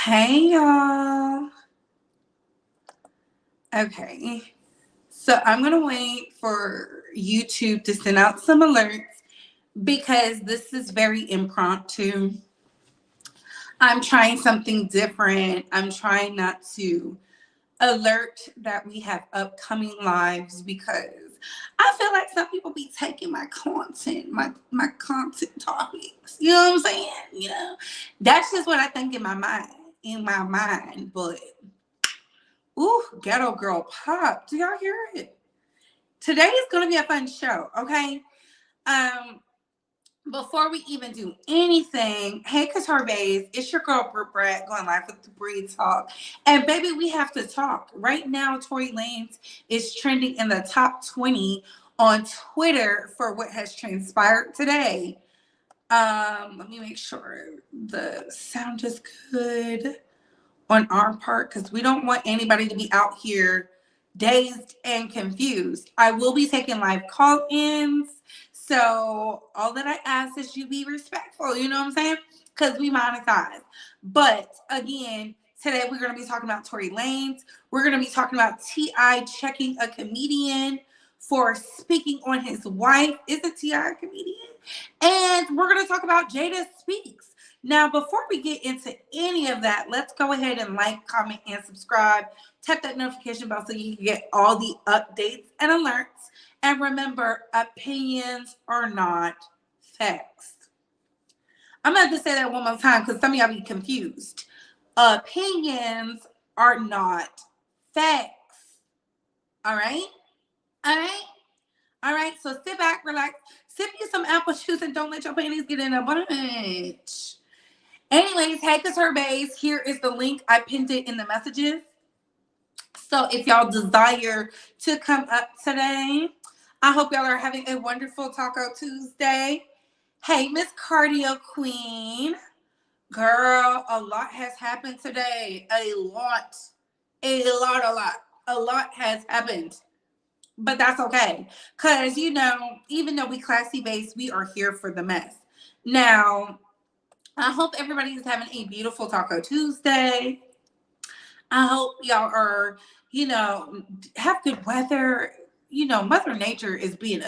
Hey y'all. Okay. So I'm going to wait for YouTube to send out some alerts because this is very impromptu. I'm trying something different. I'm trying not to alert that we have upcoming lives because I feel like some people be taking my content, my content topics. You know what I'm saying? That's just what I think in my mind. But ooh, ghetto girl pop. Do y'all hear it? Today is gonna be a fun show, okay? Um, Before we even do anything, hey Couture Bays, it's your girl Brett going live with the Breed Talk. And baby, we have to talk. Right now, Tory Lanez is trending in the top 20 on Twitter for what has transpired today. Let me make sure the sound is good on our part because we don't want anybody to be out here dazed and confused. I will be taking live call-ins. So all that I ask is you be respectful, you know what I'm saying? Because we monetize. But again, today we're going to be talking about Tory Lanez. We're going to be talking about T.I. checking a comedian for speaking on his wife. Is a T.I. a comedian? And we're going to talk about Jada Speaks. Now, before we get into any of that, let's go ahead and like, comment, and subscribe. Tap that notification bell so you can get all the updates and alerts. And remember, opinions are not facts. I'm going to have to say that one more time because some of y'all be confused. Opinions are not facts. All right? All right? All right, so sit back, relax, sip you some apple juice, and don't let your panties get in a bunch. Anyways, hey, Couture Bays, here is the link. I pinned it in the messages. So if y'all desire to come up today, I hope y'all are having a wonderful Taco Tuesday. Hey, Miss Cardio Queen. Girl, a lot has happened today. A lot has happened. But that's okay. Because, even though we classy based, we are here for the mess. Now, I hope everybody is having a beautiful Taco Tuesday. I hope y'all are, have good weather. Mother Nature is being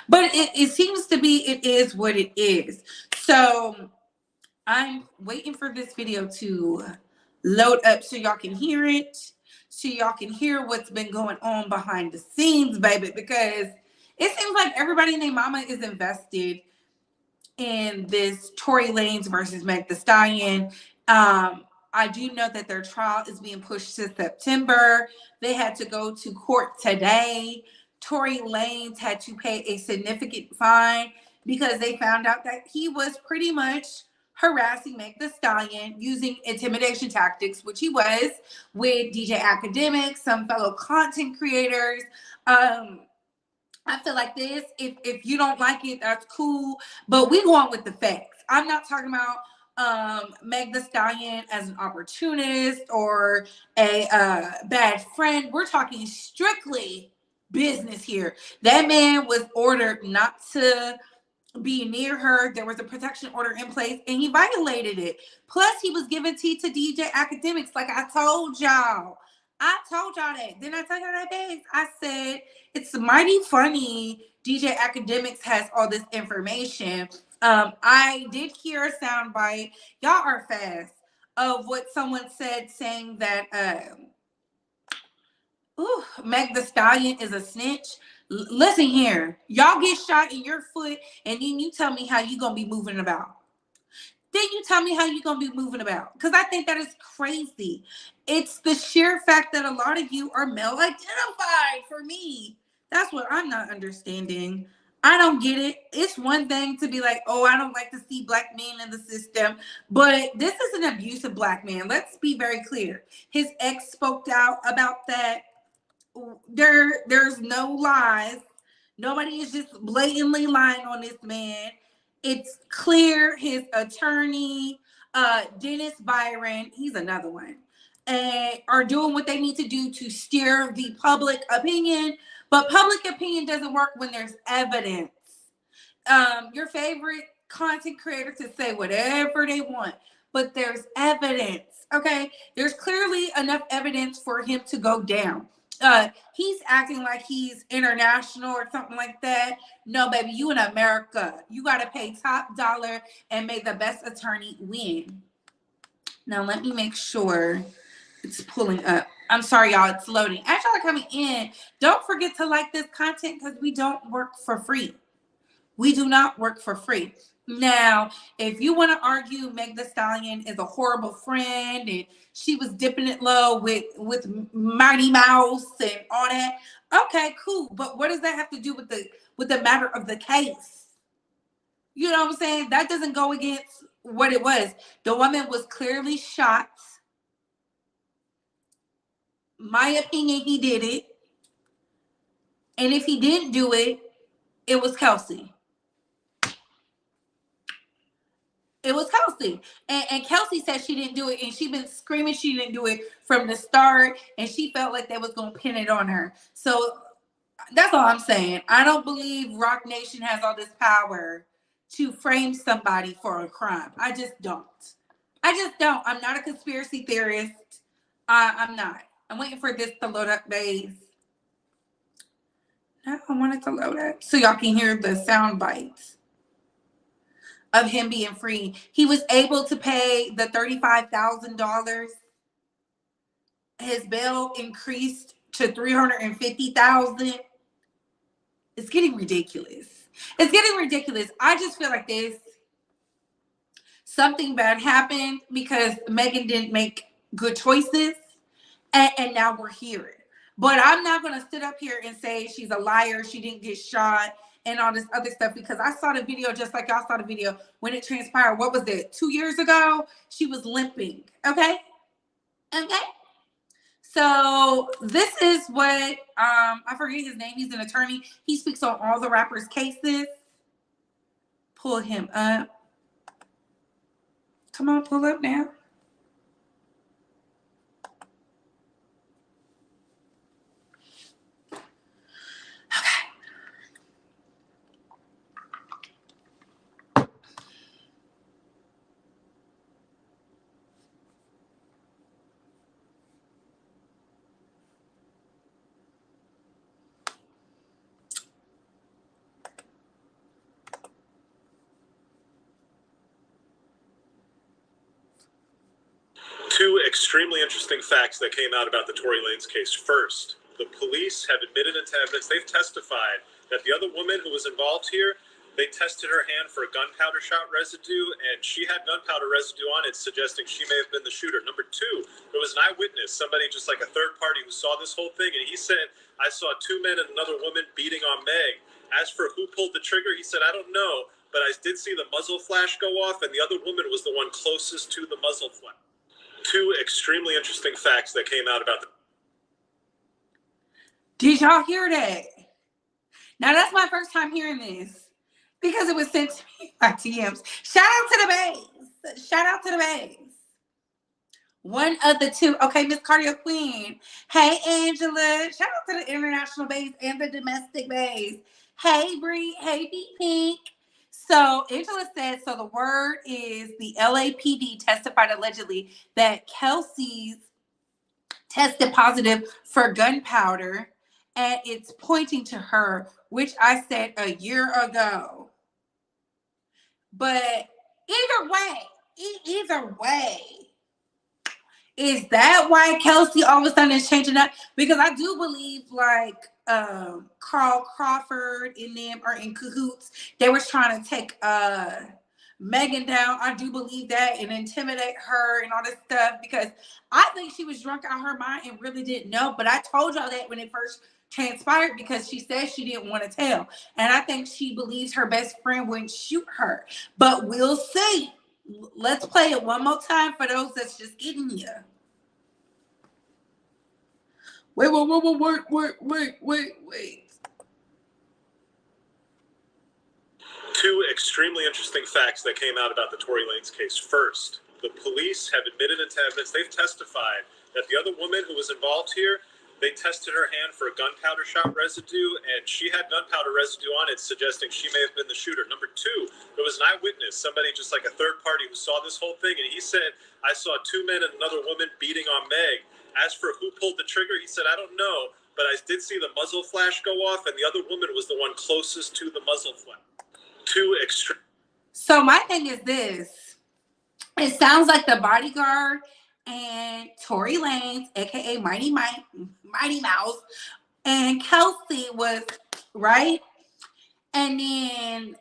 but it seems to be, it is what it is. So I'm waiting for this video to load up so y'all can hear it. So y'all can hear what's been going on behind the scenes, baby, because it seems like everybody and their mama is invested in this Tory Lanez versus Meg Thee Stallion. I do know that their trial is being pushed to September. They had to go to court today. Tory Lanez had to pay a significant fine because they found out that he was pretty much harassing Meg Thee Stallion using intimidation tactics, which he was with DJ Academics, some fellow content creators. I feel like this, if you don't like it, that's cool. But we going with the facts. I'm not talking about Meg Thee Stallion as an opportunist or a bad friend. We're talking strictly business here. That man was ordered not to be near her. There was a protection order in place and he violated it. Plus, he was giving tea to DJ Academics, like I told y'all. I told y'all that. Didn't I tell y'all that, babes? I said it's mighty funny. DJ Academics has all this information. I did hear a soundbite. Y'all are fast of what someone said, saying that Meg Thee Stallion is a snitch. Listen here, y'all get shot in your foot, and then you tell me how you gonna be moving about. Then you tell me how you gonna be moving about, because I think that is crazy. It's the sheer fact that a lot of you are male identified. For me, that's what I'm not understanding. I don't get it. It's one thing to be like, oh, I don't like to see black men in the system, but this is an abusive black man. Let's be very clear. His ex spoke out about that. There's no lies. Nobody is just blatantly lying on this man. It's clear his attorney, Dennis Byron, he's another one, are doing what they need to do to steer the public opinion. But public opinion doesn't work when there's evidence. Your favorite content creator to say whatever they want. but there's evidence, okay? There's clearly enough evidence for him to go down. He's acting like he's international or something like that. No, baby, you in America. You got to pay top dollar and make the best attorney win. Now, let me make sure it's pulling up. I'm sorry, y'all. It's loading. As y'all are coming in, don't forget to like this content because we don't work for free. We do not work for free. Now, if you want to argue Meg Thee Stallion is a horrible friend and she was dipping it low with Mighty Mouse and all that, okay, cool. But what does that have to do with the matter of the case? You know what I'm saying? That doesn't go against what it was. The woman was clearly shot. My opinion, he did it. And if he didn't do it, it was Kelsey. It was Kelsey. And Kelsey said she didn't do it. And she's been screaming she didn't do it from the start. And she felt like they was going to pin it on her. So that's all I'm saying. I don't believe Rock Nation has all this power to frame somebody for a crime. I just don't. I'm not a conspiracy theorist. I'm not. I'm waiting for this to load up, babes. No, I want it to load up so y'all can hear the sound bites of him being free. He was able to pay the $35,000. His bail increased to $350,000. It's getting ridiculous. It's getting ridiculous. I just feel like something bad happened because Megan didn't make good choices, and now we're here. But I'm not going to sit up here and say she's a liar, she didn't get shot, and all this other stuff, because I saw the video just like y'all saw the video when it transpired. What was it, 2 years ago? She was limping, okay? Okay? So this is what, I forget his name. He's an attorney. He speaks on all the rappers' cases. Pull him up. Come on, pull up now. Two extremely interesting facts that came out about the Tory Lanez case. First, the police have admitted into evidence, they've testified that the other woman who was involved here, they tested her hand for gunpowder shot residue, and she had gunpowder residue on it, suggesting she may have been the shooter. Number two, there was an eyewitness, somebody just like a third party who saw this whole thing, and he said, I saw two men and another woman beating on Meg. As for who pulled the trigger, he said, I don't know, but I did see the muzzle flash go off, and the other woman was the one closest to the muzzle flash. Two extremely interesting facts that came out about the... Did y'all hear that? Now, that's my first time hearing this because it was sent to me by TMs. Shout out to the babes. Shout out to the babes. One of the two. Okay, Miss Cardio Queen. Hey, Angela. Shout out to the international babes and the domestic babes. Hey, Bree. Hey, B Pink. So Angela said, so the word is the LAPD testified allegedly that Kelsey's tested positive for gunpowder, and it's pointing to her, which I said a year ago. But either way, is that why Kelsey all of a sudden is changing up? Because I do believe like Carl Crawford and them are in cahoots. They were trying to take Megan down. I do believe that, and intimidate her and all this stuff, because I think she was drunk out of her mind and really didn't know. But I told y'all that when it first transpired, because she said she didn't want to tell. And I think she believes her best friend wouldn't shoot her. But we'll see. Let's play it one more time for those that's just getting here. Wait. Two extremely interesting facts that came out about the Tory Lanez case. First, the police have admitted into evidence, they've testified that the other woman who was involved here, They tested her hand for gunpowder shot residue, and she had gunpowder residue on it, suggesting she may have been the shooter. Number two, there was an eyewitness, somebody just like a third party who saw this whole thing, and he said, I saw two men and another woman beating on Meg. As for who pulled the trigger, he said, I don't know, but I did see the muzzle flash go off, and the other woman was the one closest to the muzzle flash. Two extreme. So my thing is this. It sounds like the bodyguard and Tory Lanez, aka Mighty Mouse, and Kelsey was right. And then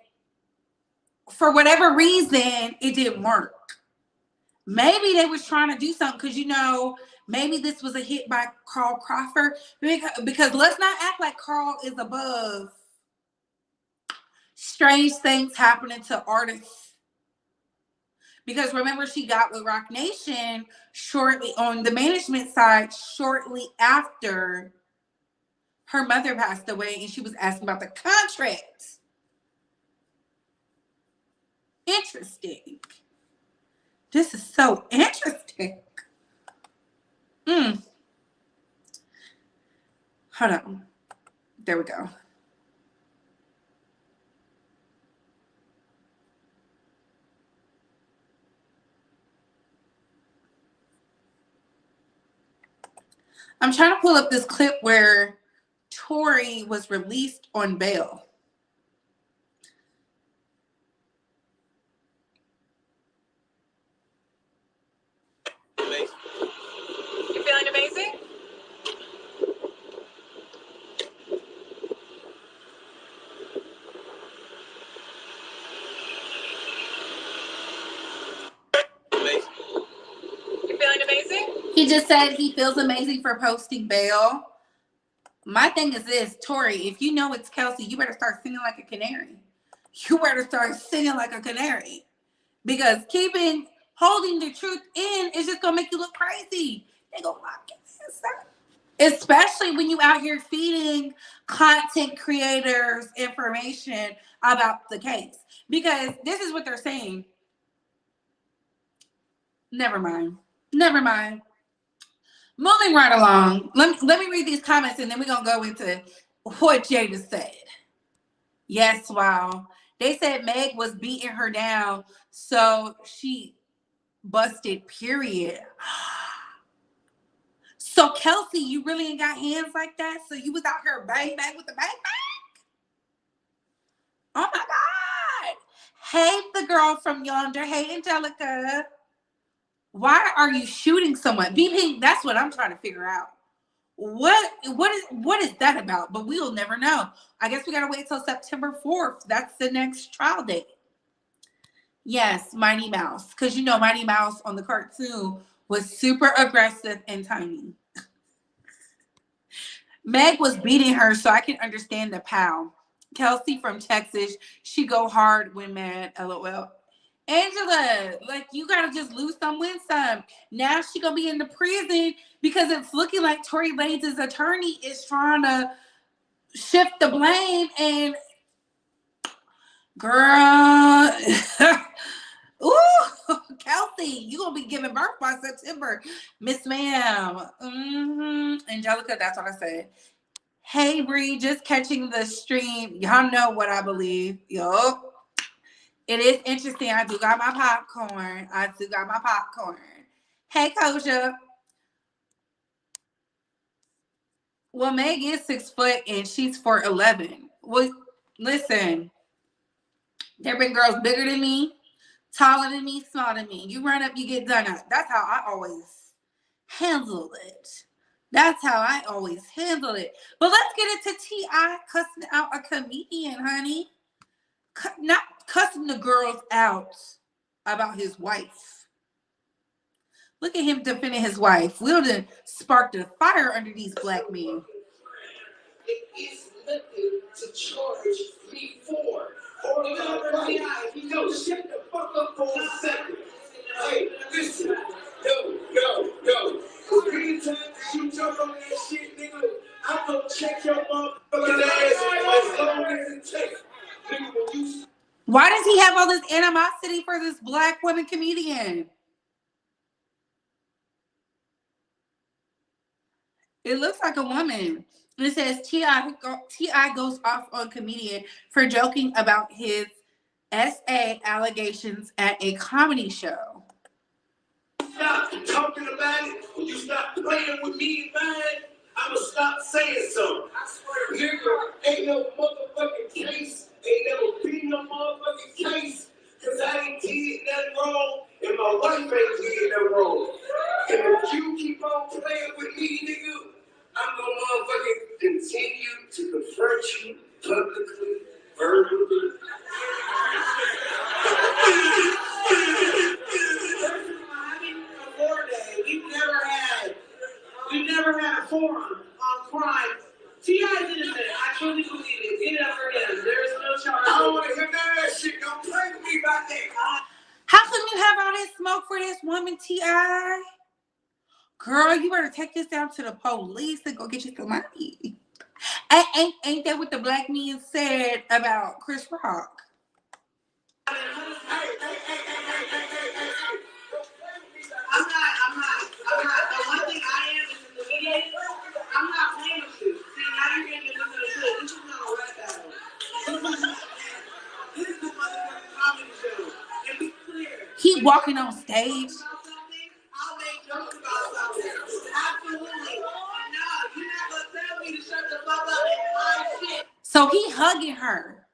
for whatever reason, it didn't work. Maybe they was trying to do something because, you know, maybe this was a hit by Carl Crawford. Because let's not act like Carl is above strange things happening to artists. Because remember, she got with Rock Nation shortly on the management side, shortly after her mother passed away, and she was asking about the contract. Interesting. This is so interesting. Hold on. There we go. I'm trying to pull up this clip where Tory was released on bail. You feeling amazing? You feeling amazing? He just said he feels amazing for posting bail. My thing is this, Tory, if you know it's Kelsey, you better start singing like a canary. You better start singing like a canary. Because holding the truth in is just gonna make you look crazy. They gonna lock your ass up. Especially when you out here feeding content creators information about the case. Because this is what they're saying. Never mind. Moving right along. Let me read these comments and then we're gonna go into what Jada said. Yes, wow. They said Meg was beating her down, so she busted, period. So Kelsey, you really ain't got hands like that? So you was out here bang bang with the bang bang? Oh my God. Hey, the girl from yonder. Hey, Angelica. Why are you shooting someone? BP, that's what I'm trying to figure out. What is that about? But we'll never know. I guess we gotta wait till September 4th. That's the next trial date. Yes, Mighty Mouse. Because you know Mighty Mouse on the cartoon was super aggressive and tiny. Meg was beating her, so I can understand the pow. Kelsey from Texas, she go hard when mad, LOL. Angela, like, you gotta just lose some, win some. Now she gonna be in the prison because it's looking like Tory Lanez's attorney is trying to shift the blame. And girl, ooh, Kelsey, you gonna be giving birth by September, Miss Ma'am. Angelica, that's what I said. Hey, Bree, just catching the stream. Y'all know what I believe. Yup. It is interesting. I do got my popcorn. Hey, Kosha. Well, Meg is 6 foot and she's 4'11". Well, listen. There been girls bigger than me, taller than me, smaller than me. You run up, you get done up. That's how I always handle it. But let's get into T.I. cussing out a comedian, honey. Not cussing the girls out about his wife. Look at him defending his wife. Wilden sparked a fire under these black men. It is looking to charge me for. Yo, shut the fuck up for a second. Hey, listen. Yo. Anytime you jump on that shit, nigga, I'm gonna check your motherfucking ass as long as it takes. Why does he have all this animosity for this black woman comedian? It looks like a woman. It says T.I. goes off on comedian for joking about his SA allegations at a comedy show. Stop talking about it. When you stop playing with me, man, I'ma stop saying something. I swear, nigga, ain't no motherfucking case. Ain't never been no motherfucking case. Cause I ain't did nothing wrong, and my wife ain't did nothing wrong. And if you keep on playing with me, nigga, I'm gonna motherfucking continue to confront you publicly, verbally. We've never had a forum on crime. T.I.'s innocent. I truly believe it. Get it up for him. There is no charge. I don't want to hear none of that shit. Don't play with me about that. How come you have all this smoke for this woman, T.I.? Girl, you better take this down to the police and go get you some money. Ain't that what the black men said about Chris Rock? Hey. I'm not. The one thing I am is in the media. I'm not playing with you. See, now you're getting into the shit. This is not a rap battle. This is a motherfucking comedy show. And be clear. He walking on stage. I'll make jokes about something. Absolutely. No, you're not gonna tell me to shut the fuck up and my shit. So he hugging her.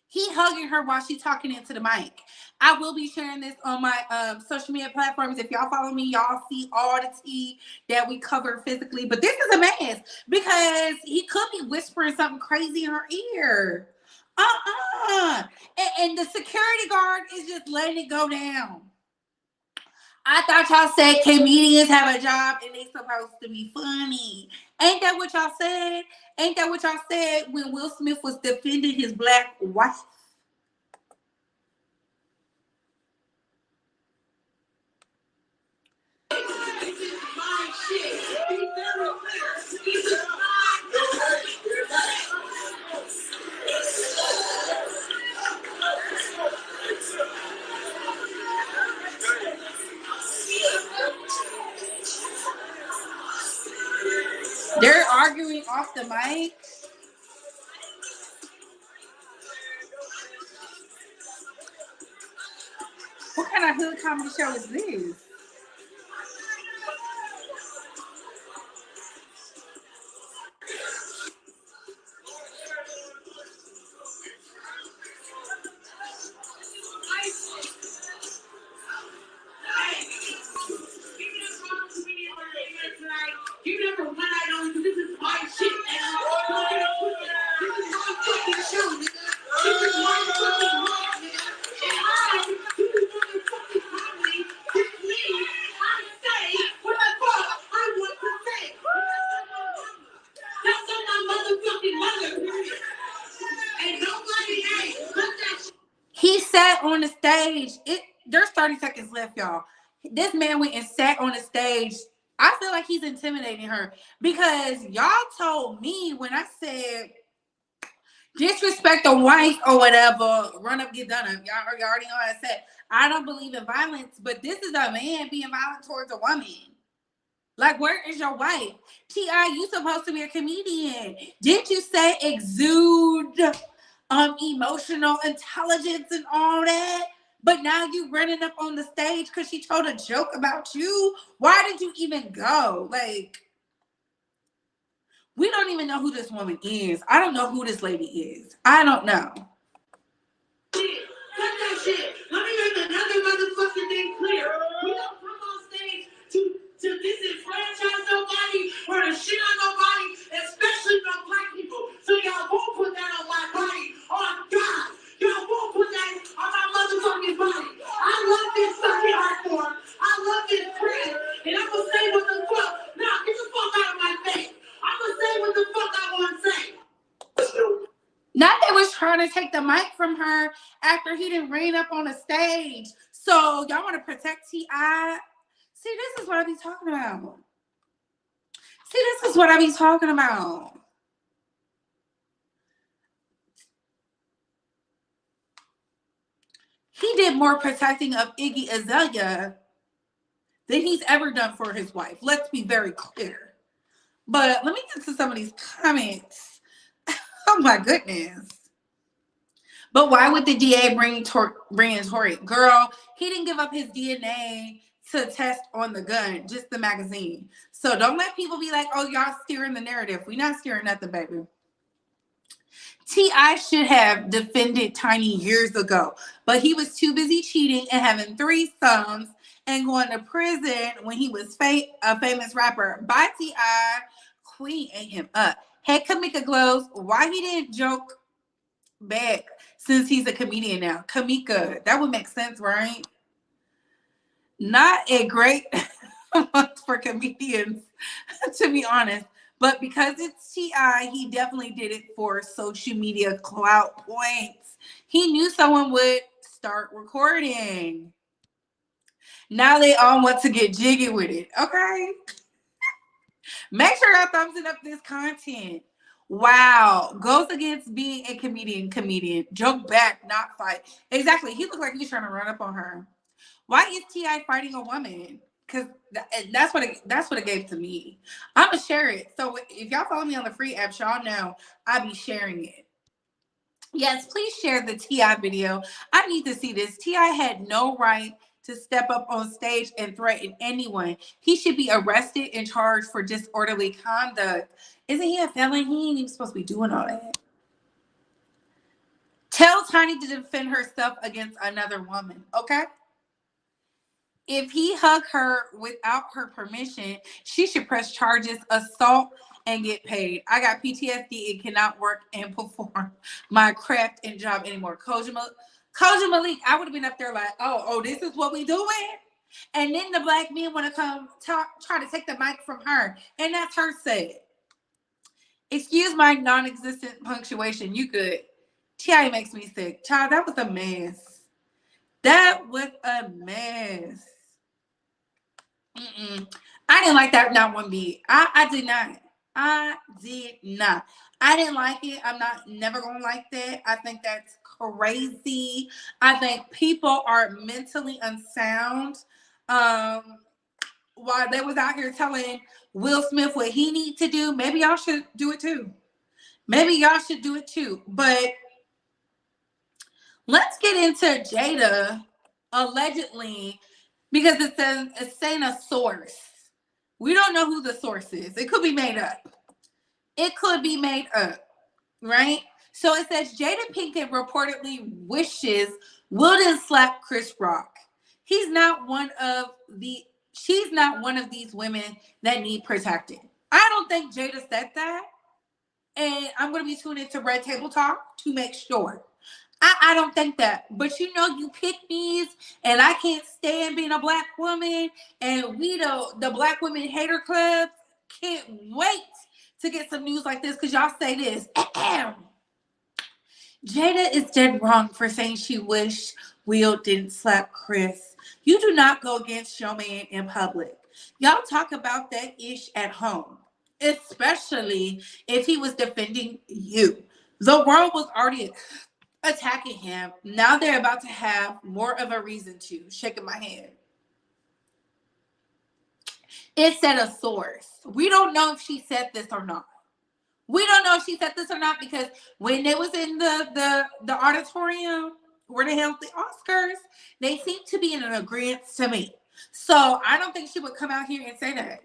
He hugging her while she's talking into the mic. I will be sharing this on my social media platforms. If y'all follow me, y'all see all the tea that we cover physically. But this is a mess because he could be whispering something crazy in her ear. And the security guard is just letting it go down. I thought y'all said comedians have a job and they supposed to be funny. Ain't that what y'all said? Ain't that what y'all said when Will Smith was defending his black wife? This is my shit. Be very clear. This is mine. They're arguing off the mic. What kind of hood comedy show is this? You never went out on this is my shit. This is my fucking show, nigga. This is my fucking life, nigga. And I do motherfucking comedy. It's me. I say what the fuck I want to say. That's on my motherfucking mother. Ain't nobody ain't. Let that shit. He sat on the stage. There's 30 seconds left, y'all. This man went and sat on the stage. I feel like he's intimidating her because y'all told me when I said disrespect a wife or whatever, run up, get done up. Y'all already know what I said. I don't believe in violence, but this is a man being violent towards a woman. Like, where is your wife? T.I., you supposed to be a comedian. Didn't you say exude emotional intelligence and all that? But now you running up on the stage because she told a joke about you. Why did you even go? Like, we don't even know who this woman is. I don't know who this lady is. I don't know. Cut that shit. Let me make another motherfucking thing clear. We don't come on stage to disenfranchise nobody or to shit on nobody, especially no black people. So y'all won't put that on my body. On God. Y'all won't put that on my motherfucking body. I love this fucking art form. I love this brand. And I'm gonna say what the fuck. Now get the fuck out of my face. I'm gonna say what the fuck I want to say. Not they was trying to take the mic from her after he didn't ran up on the stage. So y'all want to protect T.I.? See, this is what I be talking about. He did more protecting of Iggy Azalea than he's ever done for his wife. Let's be very clear. But let me get to some of these comments. Oh my goodness. But why would the DA bring in Tory? Girl, he didn't give up his DNA to test on the gun, just the magazine. So don't let people be like, oh, y'all steering the narrative. We not steering nothing, baby. T.I. should have defended Tiny years ago, but he was too busy cheating and having threesomes and going to prison when he was a famous rapper. Bye, T.I. Queen ate him up. Hey, Kamika Glows, why he didn't joke back since he's a comedian now? Kamika, that would make sense, right? Not a great month for comedians, to be honest. But because it's T.I., he definitely did it for social media clout points. He knew someone would start recording. Now they all want to get jiggy with it. Okay. Make sure y'all thumbsing up this content. Wow. Goes against being a comedian. Joke back, not fight. Exactly. He looked like he's trying to run up on her. Why is T.I. fighting a woman? Because that's what it gave to me. I'm going to share it. So if y'all follow me on the free app, y'all know I'll be sharing it. Yes, please share the T.I. video. I need to see this. T.I. had no right to step up on stage and threaten anyone. He should be arrested and charged for disorderly conduct. Isn't he a felon? He ain't even supposed to be doing all that. Tell Tiny to defend herself against another woman, okay? If he hugged her without her permission, she should press charges, assault, and get paid. I got PTSD and cannot work and perform my craft and job anymore. Koja Malik, I would have been up there like, oh, this is what we doing? And then the black men want to come try to take the mic from her. And that's her said. Excuse my non-existent punctuation. You good. T.I. makes me sick. Child, that was a mess. That was a mess. I didn't like that not one bit. I did not. I didn't like it. I'm never gonna like that. I think that's crazy. I think people are mentally unsound. While they was out here telling Will Smith what he need to do, maybe y'all should do it too. But let's get into Jada allegedly, because it's saying a source. We don't know who the source is. It could be made up. Right? So it says Jada Pinkett reportedly wishes Will didn't slap Chris Rock. She's not one of these women that need protecting. I don't think Jada said that. And I'm going to be tuning into Red Table Talk to make sure. I don't think that. But you pick these, and I can't stand being a black woman. And we, the Black Women Hater Club, can't wait to get some news like this, because y'all say this. Jada is dead wrong for saying she wished Will didn't slap Chris. You do not go against your man in public. Y'all talk about that ish at home, especially if he was defending you. The world was already attacking him. Now they're about to have more of a reason to. Shaking my head. It said a source. We don't know if she said this or not. Because when they was in the auditorium where they held the Oscars, they seemed to be in an agreement to me. So I don't think she would come out here and say that.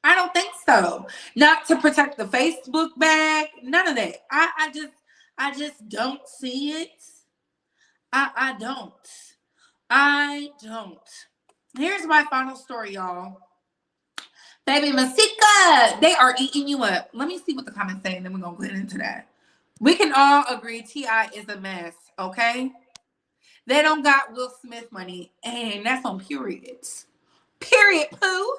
I don't think so. Not to protect the Facebook bag. None of that. I just don't see it. I don't. Here's my final story, y'all. Baby Masika, they are eating you up. Let me see what the comments say, and then we're going to get into that. We can all agree T.I. is a mess, okay? They don't got Will Smith money, and that's on periods. Period, poo.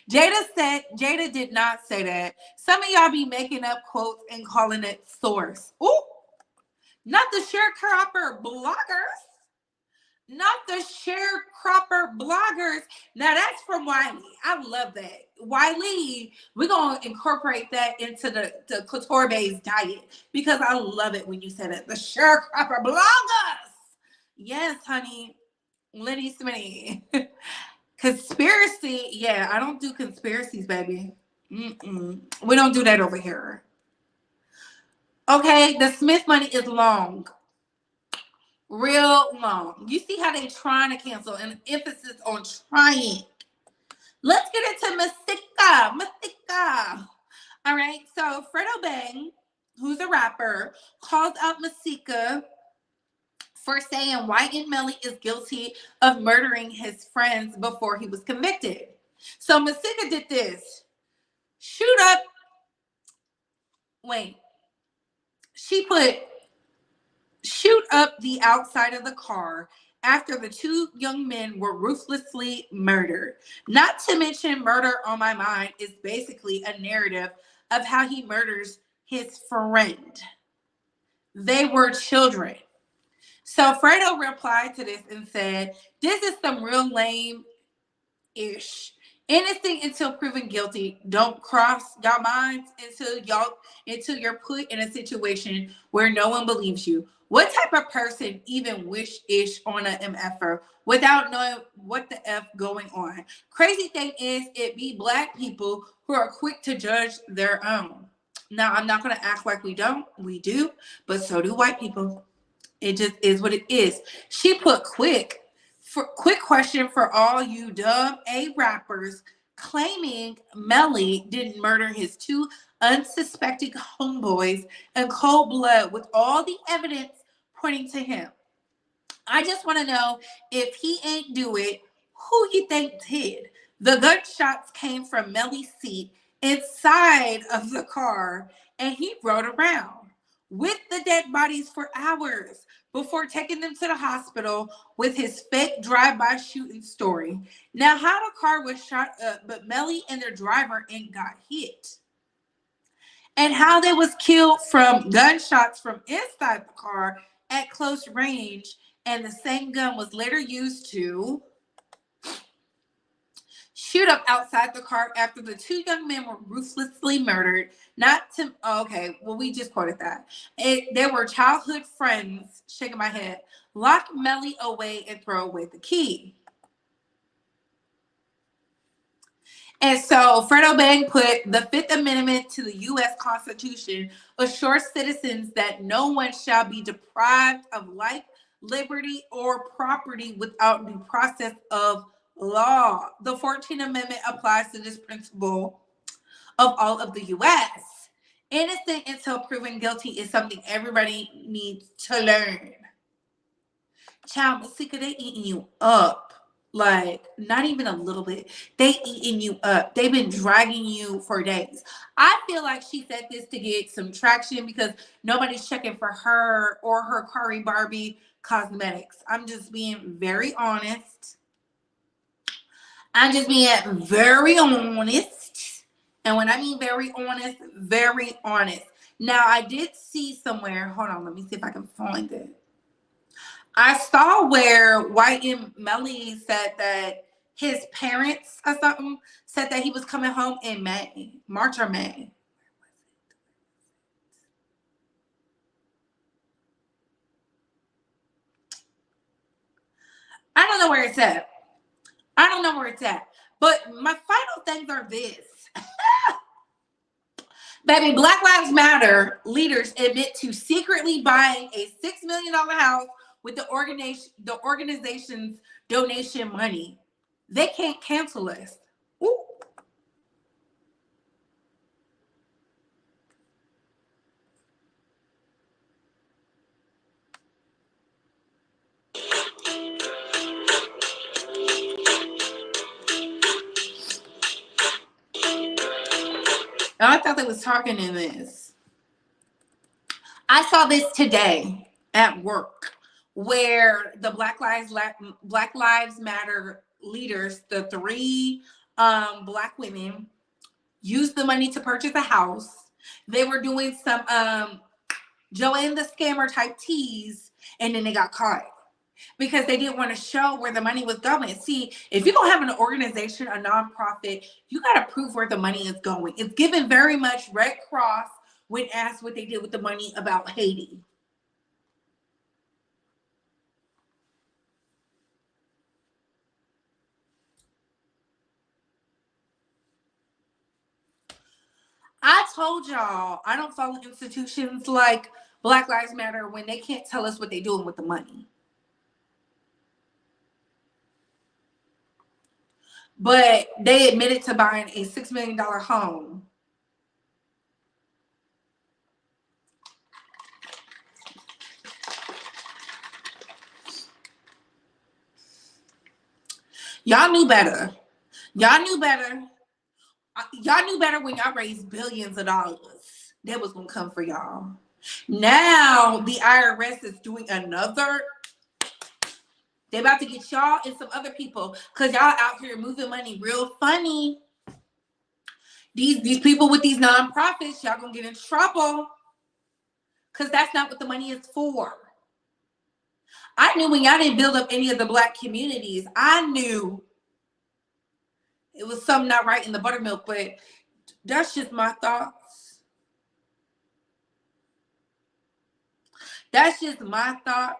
Jada did not say that. Some of y'all be making up quotes and calling it source. Ooh, not the sharecropper bloggers. Now that's from Wiley. I love that. Wiley, we're going to incorporate that into the Couture-based diet, because I love it when you said it. The sharecropper bloggers. Yes, honey. Lenny Smitty. Conspiracy, yeah, I don't do conspiracies, baby. We don't do that over here. Okay, the Smith money is long. Real long. You see how they trying to cancel, and emphasis on trying. Let's get into Masika. Masika. All right, so Fredo Bang, who's a rapper, called out Masika for saying YN Melly is guilty of murdering his friends before he was convicted. So Masika did this. Shoot up. Wait. She put shoot up the outside of the car after the two young men were ruthlessly murdered. Not to mention, Murder on My Mind is basically a narrative of how he murders his friend. They were children. So Fredo replied to this and said, this is some real lame-ish. Innocent until proven guilty. Don't cross your minds until you're put in a situation where no one believes you. What type of person even wish-ish on a MFer without knowing what the F going on? Crazy thing is, it be Black people who are quick to judge their own. Now, I'm not going to act like we don't. We do, but so do white people. It just is what it is. She put quick question for all you dumb A rappers claiming Melly didn't murder his two unsuspecting homeboys in cold blood with all the evidence pointing to him. I just want to know, if he ain't do it, who you think did? The gunshots came from Melly's seat inside of the car, and he rode around with the dead bodies for hours before taking them to the hospital with his fake drive-by shooting story. Now, how the car was shot up, but Melly and their driver ain't got hit. And how they was killed from gunshots from inside the car at close range, and the same gun was later used to shoot up outside the car after the two young men were ruthlessly murdered. We just quoted that. They were childhood friends, shaking my head. Lock Melly away and throw away the key. And so Fredo Bang put, the Fifth Amendment to the U.S. Constitution assures citizens that no one shall be deprived of life, liberty, or property without due process of law. The 14th Amendment applies to this principle of all of the U.S. Innocent until proven guilty is something everybody needs to learn. Child, Masika, they eating you up. Like, not even a little bit. They eating you up. They've been dragging you for days. I feel like she said this to get some traction because nobody's checking for her or her Kari Barbie cosmetics. I'm just being very honest. And when I mean very honest, very honest. Now, I did see somewhere, hold on, let me see if I can find it. I saw where YN Melly said that his parents or something said that he was coming home in March or May. I don't know where it's at. But my final things are this. Baby, Black Lives Matter leaders admit to secretly buying a $6 million house with the organization's donation money. They can't cancel us. Ooh. I thought they was talking in this. I saw this today at work, where the Black Lives Matter leaders, the three Black women, used the money to purchase a house. They were doing some Joanne the Scammer type tease, and then they got caught because they didn't want to show where the money was going. See, if you're going to have an organization, a nonprofit, you got to prove where the money is going. It's given very much Red Cross when asked what they did with the money about Haiti. told y'all I don't follow institutions like Black Lives Matter when they can't tell us what they're doing with the money. But they admitted to buying a $6 million home. Y'all knew better. Y'all knew better. Y'all knew better when y'all raised billions of dollars. That was going to come for y'all. Now the IRS is doing another. They about to get y'all and some other people because y'all out here moving money real funny. These people with these nonprofits, y'all gonna get in trouble because that's not what the money is for. I knew when y'all didn't build up any of the Black communities, I knew it was something not right in the buttermilk, but that's just my thoughts. That's just my thoughts.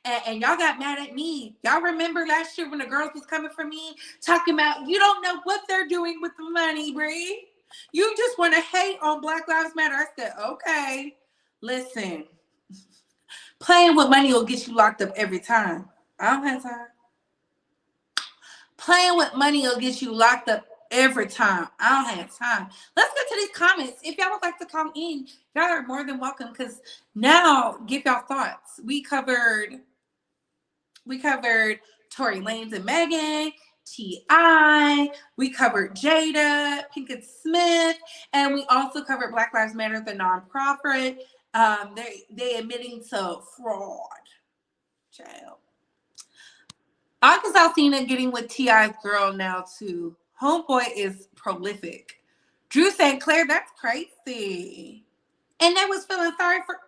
And y'all got mad at me. Y'all remember last year when the girls was coming for me, talking about, you don't know what they're doing with the money, Bree. You just want to hate on Black Lives Matter. I said, okay, listen. Playing with money will get you locked up every time. I don't have time. Playing with money will get you locked up every time. I don't have time. Let's get to these comments. If y'all would like to come in, y'all are more than welcome because now give y'all thoughts. We covered Tory Lanez and Megan, T.I. We covered Jada Pinkett Smith, and we also covered Black Lives Matter, the nonprofit. They admitting to fraud. Child. August Alsina getting with T.I.'s girl now too. Homeboy is prolific. Drew said, Claire, that's crazy. And they was feeling sorry for.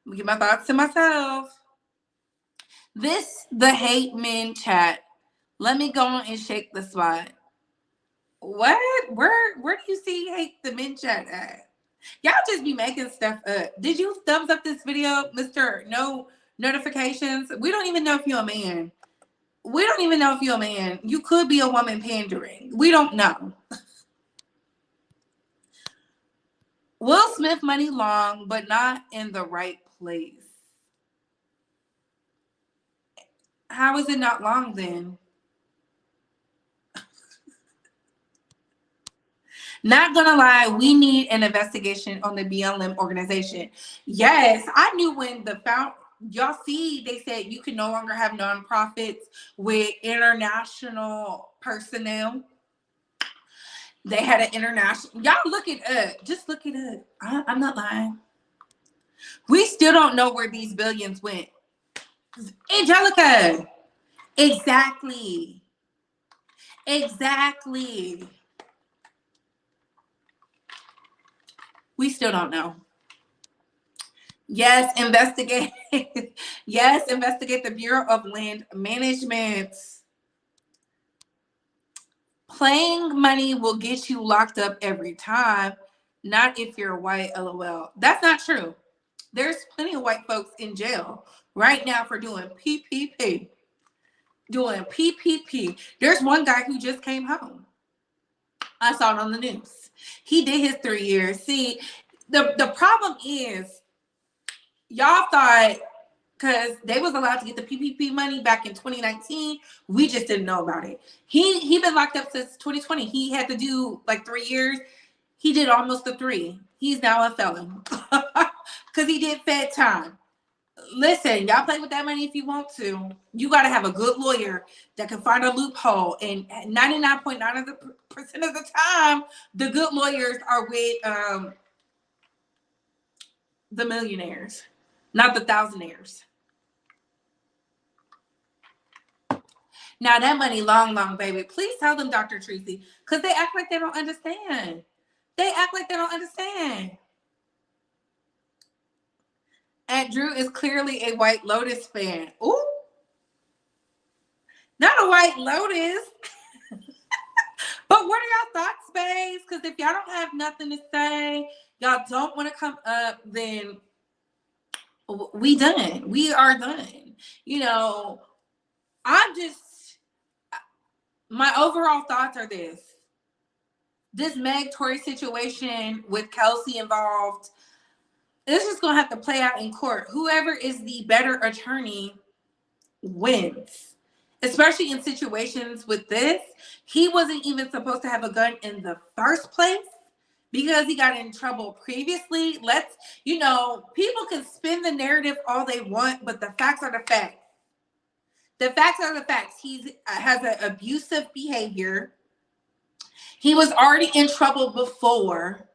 Let me get my thoughts to myself. The hate men chat. Let me go on and shake the spot. What? Where do you see hate the men chat at? Y'all just be making stuff up. Did you thumbs up this video, Mr. No Notifications? We don't even know if you're a man. We don't even know if you're a man. You could be a woman pandering. We don't know. Will Smith money long, but not in the right place. How is it not long then? Not gonna lie, we need an investigation on the BLM organization. Yes, I knew when y'all see, they said you can no longer have nonprofits with international personnel. They had an international. Y'all look it up. Just look it up. I'm not lying. We still don't know where these billions went. Angelica. Exactly. We still don't know. Yes, investigate. Yes, investigate the Bureau of Land Management. Playing money will get you locked up every time. Not if you're white, LOL. That's not true. There's plenty of white folks in jail right now for doing PPP. There's one guy who just came home. I saw it on the news. He did his 3 years. See, the problem is y'all thought because they was allowed to get the PPP money back in 2019. We just didn't know about it. He been locked up since 2020. He had to do like 3 years. He did almost the 3. He's now a felon because he did Fed time. Listen, y'all play with that money if you want to. You got to have a good lawyer that can find a loophole. And 99.9% of the time, the good lawyers are with the millionaires, not the thousandaires. Now that money long, baby. Please tell them, Dr. Tracy, because they act like they don't understand. And Drew is clearly a White Lotus fan. Ooh. Not a White Lotus. But what are y'all thoughts, babes? Because if y'all don't have nothing to say, y'all don't want to come up, then we done. We are done. You know, my overall thoughts are this. this Meg Tory situation with Kelsey involved, this is going to have to play out in court. Whoever is the better attorney wins, especially in situations with this. He wasn't even supposed to have a gun in the first place because he got in trouble previously. People can spin the narrative all they want, but the facts are the facts. The facts are the facts. He has an abusive behavior. He was already in trouble before.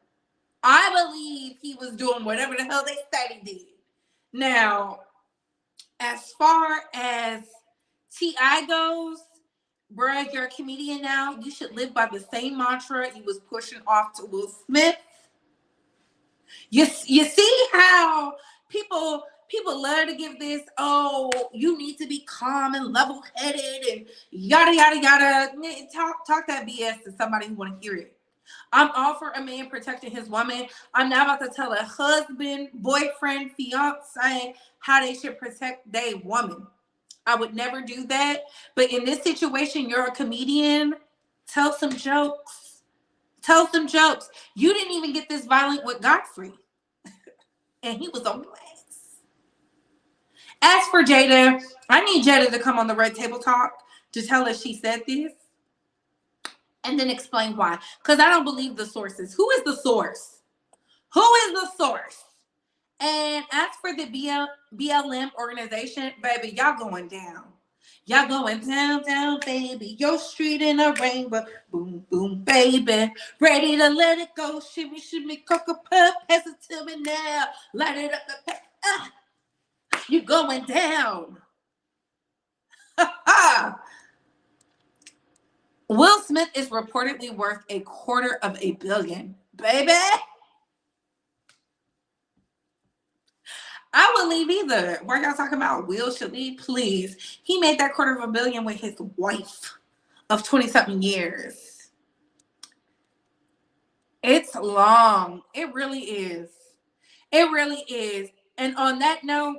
I believe he was doing whatever the hell they said he did. Now, as far as T.I. goes, bruh, you're a comedian now. You should live by the same mantra you was pushing off to Will Smith. You see how people love to give this, oh, you need to be calm and level-headed and yada, yada, yada. Talk that BS to somebody who want to hear it. I'm all for a man protecting his woman. I'm not about to tell a husband, boyfriend, fiance how they should protect their woman. I would never do that. But in this situation, you're a comedian. Tell some jokes. Tell some jokes. You didn't even get this violent with Godfrey. And he was on wax. As for Jada, I need Jada to come on the Red Table Talk to tell us she said this. And then explain why. Because I don't believe the sources. Who is the source? Who is the source? And as for the BLM organization, baby, y'all going down. Y'all going down, down, baby. Your street in a rainbow. Boom, boom, baby. Ready to let it go. Shimmy, shimmy, cocoa puff. Pass it to me now. Light it up. You going down. Will Smith is reportedly worth $250 million. Baby. I wouldn't leave either. Why y'all talking about Will should leave? Please. He made that $250 million with his wife of 20-something years. It's long. It really is. It really is. And on that note,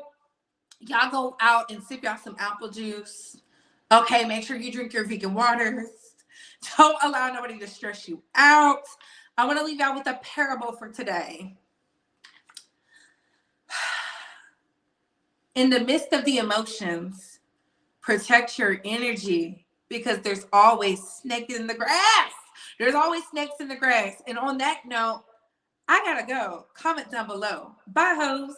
y'all go out and sip y'all some apple juice. Okay, make sure you drink your vegan waters. Don't allow nobody to stress you out. I want to leave y'all with a parable for today. In the midst of the emotions, protect your energy because there's always snakes in the grass. There's always snakes in the grass. And on that note, I gotta go. Comment down below. Bye, hoes.